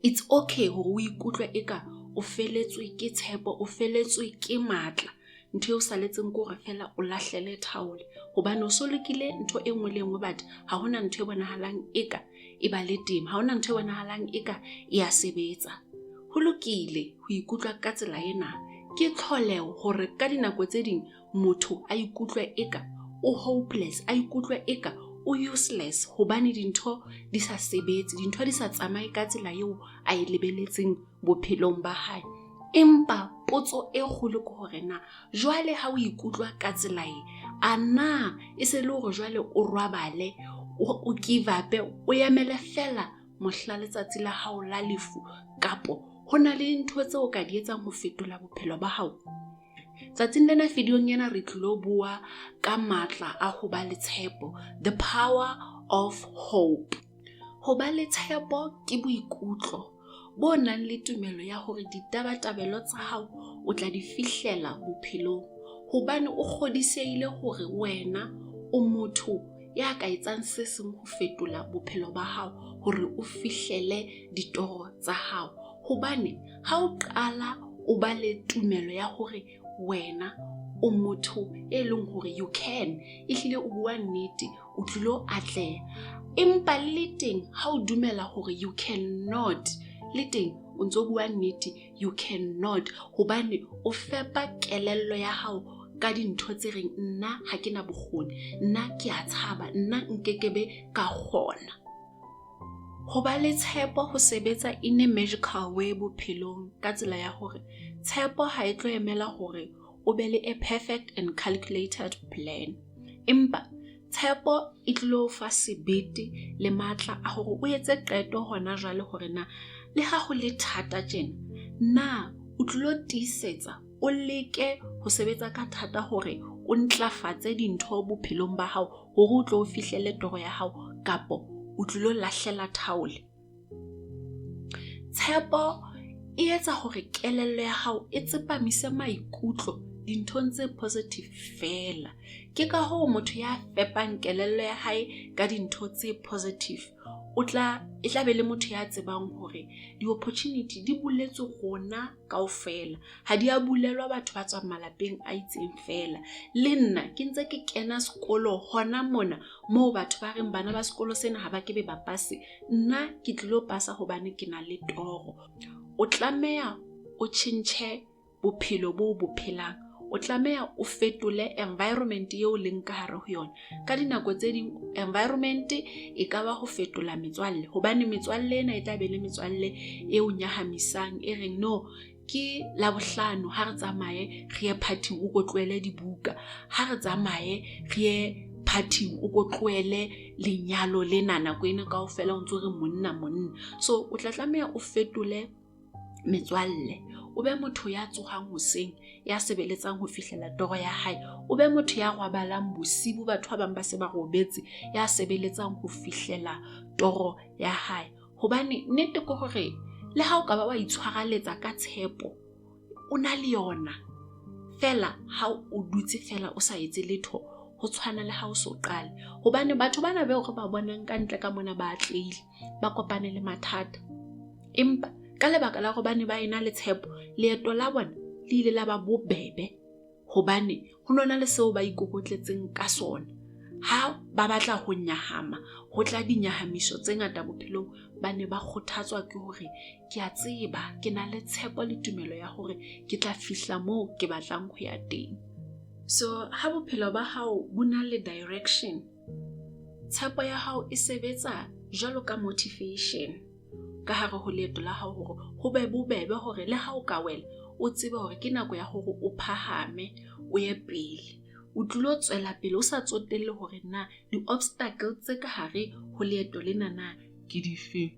It's okay hore o ikutlwe eka o feletswe ke tshepo, o feletswe ke matla. Ntho eo saletseng ko re fela o lahlele thaole hobane o so lekile ntho e nngwe le nngwe, but ha hona ntho e bonahalang eka e ba le teng, ha hona ntho e bonahalang eka e a sebetsa. Ho lokile ho ikutlwa ka tsela ena. Ke tlholeho hore ka dinako tse ding motho a ikutlwe eka o hopeless, a ikutlwe eka o useless hobane dintho di sa sebetse, dintho di sa tsamaye ka tsela eo a e lebeletseng bophelong ba hae. Empa potso e kgolo ke hore na jwale ha o ikutlwa ka tsela e, a na e se le hore jwale o rwabale, o give up, o emele fela mohla letsatsi la hao la lefu, kapo hona le ntho tseo ka di etsang ho fetola bophelo ba hao? Tsatsing lena videong ena re tlilo bua ka matla a ho ba le tshepo, the power of hope. Ho ba le tshepo ke boikutlo bo nang le tumelo ya hore ditabatabelo tsa hao o tla di fihlela bophelong, hobane o kgodisehile hore wena o motho ya ka etsang se seng ho fetola bophelo ba hao hore o fihlele ditoro tsa hao. Hobane ha o qala o ba le tumelo ya hore wena o motho e leng hore you can, ehlile o bua nnete, o tlilo atleha. Empa le teng ha o dumela hore you cannot, le teng o ntso bua nnete, you cannot, hobane o fepa kelello ya hao ka dintho tse reng nna ha ke na bokgoni, nna ke a tshaba, nna nkekebe ka kgona. Ho ba le tshepo ho sebetsa in a magical way bophelong ka tsela ya hore tshepo ha e tlo emela hore o be le a perfect and calculated plan. Empa tshepo e tlo fa sebete le matla a hore o etse qeto hona jwale hore na le ha ho le thata tjena, na o tlo tiisetsa o leke ho sebetsa ka thata hore o ntlafatse dintho bophelong ba hao hore o tlo fihlelle toro ya hao, kapo o tlo lahlela thaole. Tshepo e etsa hore kelello ya hao e tsepamise maikutlo dinthong tse positive fela. Ke ka hoo motho ya fepang kelello ya hae ka dintho tse positive, e tla be le motho ya tsebang hore di-opportunity di buletswe rona kaofela, ha di a bulelwa batho ba tswang malapeng a itseng fela. Le nna ke ntse ke kena sekolo hona mona moo batho ba reng bana ba sekolo sena ha ba kebe ba pase, nna ke tlilo pasa hobane ke na le toro. O tlameha o tjhentjhe bophelo bo bophelang, o tlameha o fetole environment eo leng ka hare ho yona. Ka dinako tse ding environment e ka ba ho fetola metswalle, hobane metswalle ena e tla be le metswalle eo nyahamisang, e reng no ke Labohlano ha re tsamaye re ye party o ko tlohele dibuka, ha re tsamaye re ye party o ko tlohele lenyalo lena nako ena kaofela o ntso re monna. So o tla tlameha o fetole metswalle, o be motho ya tsohang hoseng ya sebeletsang ho fihlela toro ya hae, o be motho ya rwabalang bosibu batho ba bang ba se ba robetse ya sebeletsang ho fihlela toro ya hae. Hobane nnete ke hore le ha o ka ba wa itshwaraletsa ka tshepo, o na le yona fela ha o dutse fela o sa etse letho, ho tshwana le ha o so qale. Hobane batho bana be re ba bonang ka ntle ka mona ba atlehile, ba kopane le mathata, empa ka lebaka la hobane ba ena le tshepo, leeto la bona le ile la ba bobebe, hobane ho nona le seo ba ikokotletseng ka sona. Ha ba batla ho nyahama, ho tla dinyahamiso tse ngata bophelong, ba ne ba kgothatswa ke hore ke a tseba, ke na le tshepo le tumelo ya hore ke tla fihla moo ke batlang ho ya teng. So ha bophelo ba hao bo na le direction, tshepo ya hao e sebetsa jwalo ka motivation ka hare ho leeto la hao, hore ho be bobebe hore le ha o ka wela o tsebe hore ke nako ya hore o phahame o ye pele, o tlilo tswela pele o sa tsotelle hore na di-obstacles tse ka hare ho leeto lena na ke dife.